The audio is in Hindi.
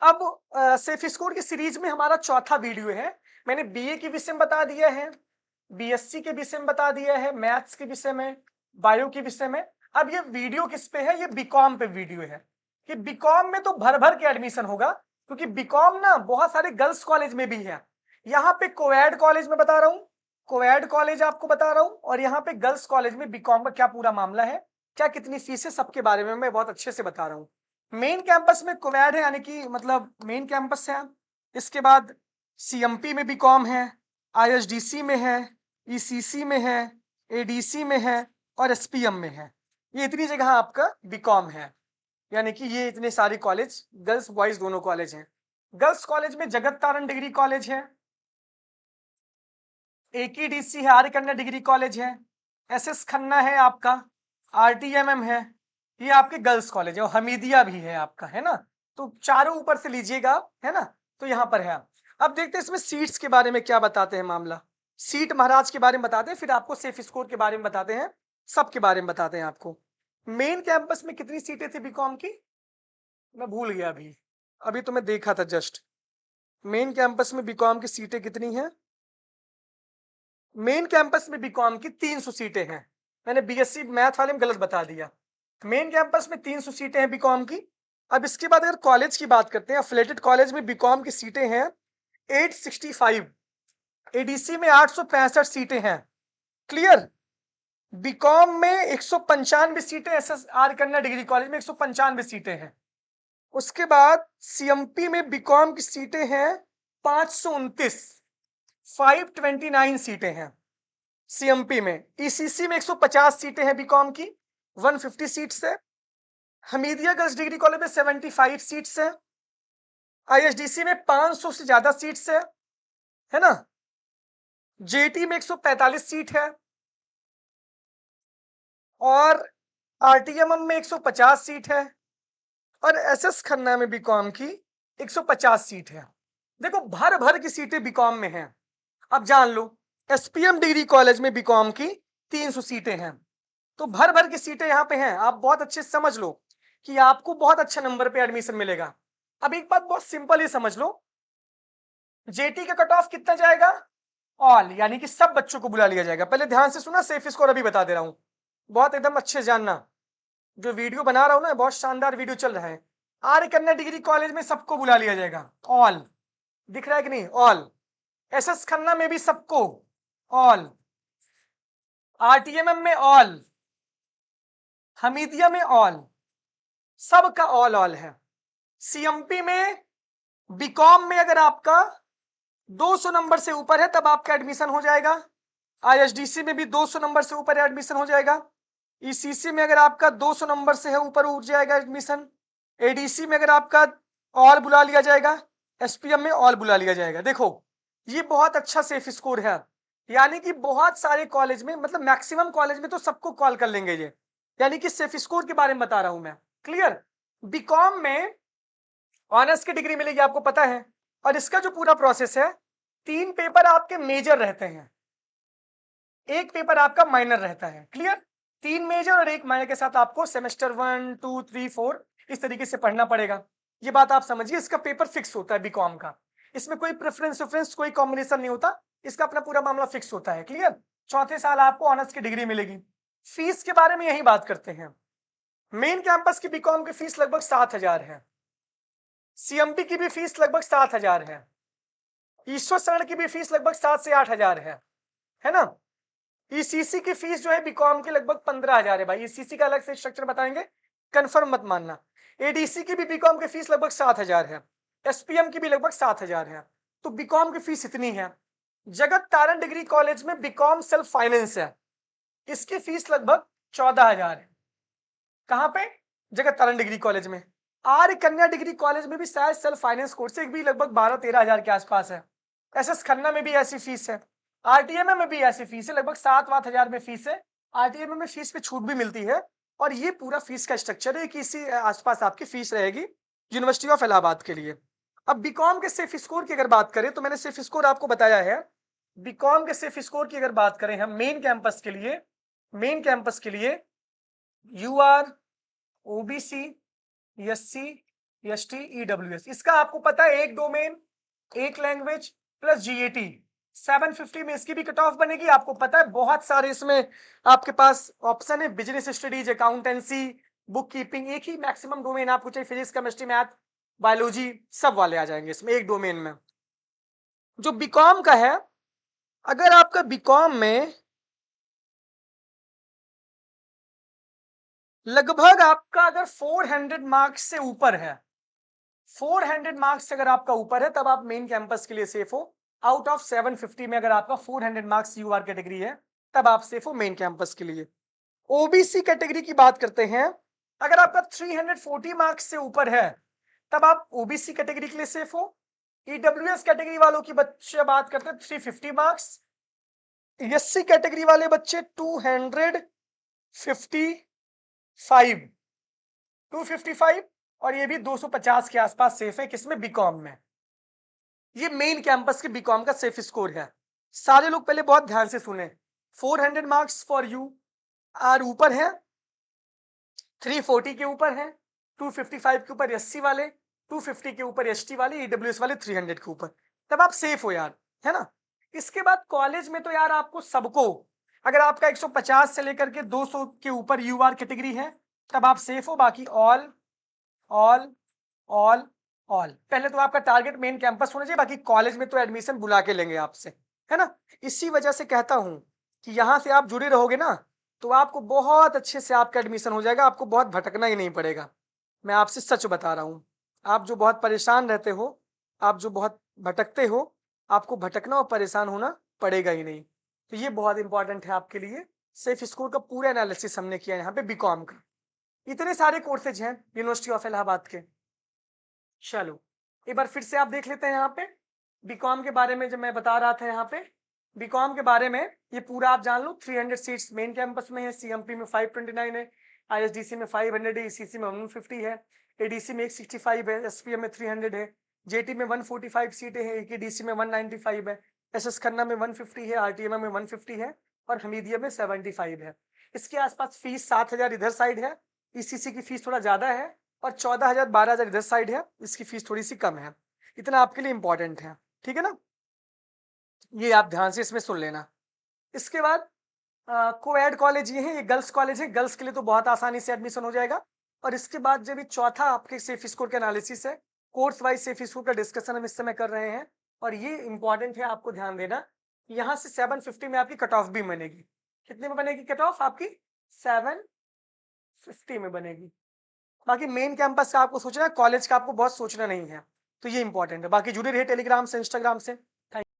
अब सेफ स्कोर की सीरीज में हमारा चौथा वीडियो है। मैंने बीए के विषय में बता दिया है, बीएससी के विषय में बता दिया है, मैथ्स के विषय में, बायो के विषय में। अब ये वीडियो किस पे है? ये बीकॉम पे वीडियो है कि बीकॉम में तो भर भर के एडमिशन होगा, क्योंकि बीकॉम ना बहुत सारे गर्ल्स कॉलेज में भी है। यहाँ पे कोएड कॉलेज में बता रहा हूँ, कोएड कॉलेज आपको बता रहा हूँ, और यहाँ पे गर्ल्स कॉलेज में बीकॉम का क्या पूरा मामला है, क्या कितनी फीस है, सबके बारे में मैं बहुत अच्छे से बता रहा हूँ। मेन कैंपस में कोवैड है, यानी कि मतलब मेन कैंपस है। इसके बाद सीएमपी में बीकॉम है, आईएसडीसी में है, ईसीसी में है, एडीसी में है और एसपीएम में है। ये इतनी जगह आपका बीकॉम है, यानी कि ये इतने सारे कॉलेज गर्ल्स बॉयज दोनों कॉलेज हैं। गर्ल्स कॉलेज में जगत तारण डिग्री कॉलेज है, एकेडीसी है, आर्य कन्या डिग्री कॉलेज है, एसएस खन्ना है आपका, आरटीएमएम है, ये आपके गर्ल्स कॉलेज है, और हमीदिया भी है आपका, है ना। तो चारों ऊपर से लीजिएगा, है ना। तो यहाँ पर है। अब देखते हैं इसमें सीट्स के बारे में क्या बताते हैं मामला। सीट महाराज के बारे में बताते हैं, फिर आपको सेफ स्कोर के बारे में बताते हैं, सबके बारे में बताते हैं आपको। मेन कैंपस में कितनी सीटें थी बीकॉम की? मैं भूल गया अभी, अभी तो मैं देखा था जस्ट। मेन कैंपस में बीकॉम की सीटें कितनी हैं? मेन कैंपस में बीकॉम की 300 सीटें हैं। मैंने बीएससी मैथ वाले में गलत बता दिया। मेन कैंपस में 300 सीटें हैं बीकॉम की। अब इसके बाद अगर कॉलेज की बात करते हैं, अफिलिएटेड कॉलेज में बीकॉम की सीटें हैं 865, एडीसी में 865 सीटें हैं। क्लियर? बीकॉम में 195 सीटें, एसएसआर कन्या डिग्री कॉलेज में 195 सीटें हैं। उसके बाद सीएमपी में बीकॉम की सीटें हैं 529, 529 सीटें हैं सीएमपी में। ईसीसी में 150 सीटें हैं बीकॉम की, 150 सीट्स है। हमीदिया गर्ल्स डिग्री कॉलेज में 75 सीट्स है। आईएसडीसी में 500 से ज्यादा सीट्स है ना। जेटी में 145 सीट है, और आरटीएमएम में 150 सीट है, और एसएस खन्ना में बीकॉम की 150 सीट है। देखो भर भर की सीटें बीकॉम में हैं। अब जान लो, एसपीएम डिग्री कॉलेज में बीकॉम की 300 सीटें हैं। तो भर भर की सीटें यहाँ पे हैं। आप बहुत अच्छे से समझ लो कि आपको बहुत अच्छा नंबर पे एडमिशन मिलेगा। अब एक बात बहुत सिंपल ही समझ लो, जेटी का कट ऑफ कितना जाएगा? ऑल, यानी कि सब बच्चों को बुला लिया जाएगा। पहले ध्यान से सुना, सेफ स्कोर अभी बता दे रहा हूं, बहुत एकदम अच्छे जानना। जो वीडियो बना रहा हूं ना, बहुत शानदार वीडियो चल रहा है। आर्य कन्या डिग्री कॉलेज में सबको बुला लिया जाएगा, ऑल। दिख रहा है कि नहीं? ऑल। एसएस खन्ना में भी सबको, ऑल। आरटीएमएम में ऑल, हमीदिया में ऑल, सबका ऑल ऑल है। सीएमपी में बीकॉम में अगर आपका 200 नंबर से ऊपर है तब आपका एडमिशन हो जाएगा। आईएसडीसी में भी 200 नंबर से ऊपर एडमिशन हो जाएगा। ईसीसी में अगर आपका 200 नंबर से है ऊपर उठ जाएगा एडमिशन। एडीसी में अगर आपका ऑल बुला लिया जाएगा, एसपीएम में ऑल बुला लिया जाएगा। देखो ये बहुत अच्छा सेफ स्कोर है, यानी कि बहुत सारे कॉलेज में, मतलब मैक्सिमम कॉलेज में तो सबको कॉल कर लेंगे ये, यानी कि सेफ स्कोर के बारे में बता रहा हूं मैं। क्लियर? बीकॉम में ऑनर्स की डिग्री मिलेगी, आपको पता है। और इसका जो पूरा प्रोसेस है, 3 पेपर आपके मेजर रहते हैं, एक पेपर आपका माइनर रहता है। क्लियर? 3 मेजर और 1 माइनर के साथ आपको सेमेस्टर 1, 2, 3, 4 इस तरीके से पढ़ना पड़ेगा। ये बात आप समझिए, इसका पेपर फिक्स होता है बीकॉम का। इसमें कोई प्रेफरेंस कोई कॉम्बिनेशन नहीं होता, इसका अपना पूरा मामला फिक्स होता है। क्लियर? चौथे साल आपको ऑनर्स की डिग्री मिलेगी। फीस के बारे में यही बात करते हैं। मेन कैंपस की बीकॉम की फीस लगभग 7,000 है। सीएमपी की भी फीस लगभग 7,000 है। ईश्वर शरण की भी फीस लगभग 7 से 8,000 है ना। ईसीसी की फीस जो है बीकॉम की लगभग 15,000 है। भाई ईसीसी का अलग से स्ट्रक्चर बताएंगे, कंफर्म मत मानना। एडीसी की भी बीकॉम की फीस लगभग 7,000 है। एसपीएम की भी लगभग 7,000 है। तो बीकॉम की फीस इतनी है। जगत तारण डिग्री कॉलेज में बीकॉम सेल्फ फाइनेंस है, इसकी फीस लगभग 14,000 है। कहां पे? जगत तारण डिग्री कॉलेज में। आर्य कन्या डिग्री कॉलेज में भी शायद सेल्फ फाइनेंस कोर्स भी लगभग 12-13,000 के आसपास है। एसएस खन्ना में भी ऐसी फीस है। आरटीएमए में भी ऐसी फीस है, लगभग 7-8,000 में फीस है। आरटीएमए में फीस पे छूट भी मिलती है। और ये पूरा फीस का स्ट्रक्चर है कि इसी आसपास आपकी फीस रहेगी यूनिवर्सिटी ऑफ इलाहाबाद के लिए। अब बीकॉम के सेफ स्कोर की अगर बात करें, तो मैंने सेफ स्कोर आपको बताया है। बीकॉम के सेफ स्कोर की अगर बात करें हम मेन कैंपस के लिए, मेन कैंपस के लिए यूआर, ओबीसी, एससी, STEWS। इसका आपको पता है एक डोमेन एक लैंग्वेज प्लस GAT 750 में इसकी भी कट ऑफ बनेगी। आपको पता है बहुत सारे इसमें आपके पास ऑप्शन है, business studies, accountancy, book keeping, एक ही मैक्सिमम डोमेन आपको चाहिए, फिजिक्स केमिस्ट्री मैथ बायोलॉजी सब वाले आ जाएंगे इसमें एक डोमेन में। जो बीकॉम का है, अगर आपका बीकॉम में लगभग आपका अगर 400 मार्क्स से ऊपर है, 400 मार्क्स से अगर आपका ऊपर है, तब आप मेन कैंपस के लिए सेफ हो। आउट ऑफ 750 में अगर आपका 400 मार्क्स यूआर कैटेगरी है, तब आप सेफ हो मेन कैंपस के लिए। ओबीसी कैटेगरी की बात करते हैं, अगर आपका 340 मार्क्स से ऊपर है, तब आप ओबीसी कैटेगरी के लिए सेफ हो। ईडब्ल्यूएस कैटेगरी वालों की बच्चे बात करते हैं 350 मार्क्स, एससी कैटेगरी वाले बच्चे 255 और ये भी 250 के आसपास सेफ है। किसमें? बीकॉम में। ये मेन कैंपस के बीकॉम का सेफ स्कोर है। सारे लोग पहले बहुत ध्यान से सुने, 400 मार्क्स फॉर यू आर ऊपर है, 340 के ऊपर है, 255 के ऊपर एससी वाले, 250 के ऊपर एसटी वाले, ईडब्ल्यूएस वाले 300 के ऊपर, तब आप सेफ हो यार, है ना। इसके बाद कॉलेज में तो यार आपको सबको, अगर आपका 150 से लेकर के 200 के ऊपर यूआर कैटेगरी है, तब आप सेफ हो। बाकी ऑल ऑल ऑल ऑल, पहले तो आपका टारगेट मेन कैंपस होना चाहिए, बाकी कॉलेज में तो एडमिशन बुला के लेंगे आपसे, है ना। इसी वजह से कहता हूं कि यहां से आप जुड़े रहोगे ना, तो आपको बहुत अच्छे से आपका एडमिशन हो जाएगा, आपको बहुत भटकना ही नहीं पड़ेगा। मैं आपसे सच बता रहा हूं, आप जो बहुत परेशान रहते हो, आप जो बहुत भटकते हो, आपको भटकना और परेशान होना पड़ेगा ही नहीं। तो ये बहुत इंपॉर्टेंट है आपके लिए। सेफ स्कोर का पूरा एनालिसिस हमने किया यहाँ पे बीकॉम का। इतने सारे कोर्सेज हैं यूनिवर्सिटी ऑफ इलाहाबाद के। चलो एक बार फिर से आप देख लेते हैं यहाँ पे बीकॉम के बारे में। जब मैं बता रहा था यहाँ पे बीकॉम के बारे में, ये पूरा आप जान लो। 300 सीट्स मेन कैंपस में है, सीएमपी में 529 है, आईएसडीसी में 500 है, ईसीसी में 150 है, एडीसी में 165 है, एसपीएम में 300 है, जेटी में 145 सीटें हैं, एकेडीसी में 195 है, एसएस खन्ना में 150 है, आरटीएम में 150 है और हमीदिया में 75 है। इसके आसपास फीस 7,000 इधर साइड है, ईसीसी की फीस थोड़ा ज्यादा है और 14,000 12,000 इधर साइड है, इसकी फीस थोड़ी सी कम है। इतना आपके लिए इंपॉर्टेंट है, ठीक है ना। ये आप ध्यान से इसमें सुन लेना। इसके बाद कोएड कॉलेज ये है, ये गर्ल्स कॉलेज है, गर्ल्स के लिए तो बहुत आसानी से एडमिशन हो जाएगा। और इसके बाद जब ये चौथा आपके सेफ स्कोर का एनालिसिस है, कोर्स वाइज सेफ स्कोर का डिस्कशन हम इस समय कर रहे हैं। और ये इंपॉर्टेंट है, आपको ध्यान देना, यहाँ से 750 में आपकी कट ऑफ भी बनेगी। कितने में बनेगी कट ऑफ आपकी? 750 में बनेगी। बाकी मेन कैंपस का आपको सोचना है, कॉलेज का आपको बहुत सोचना नहीं है। तो ये इंपॉर्टेंट है। बाकी जुड़े रहे टेलीग्राम से, इंस्टाग्राम से।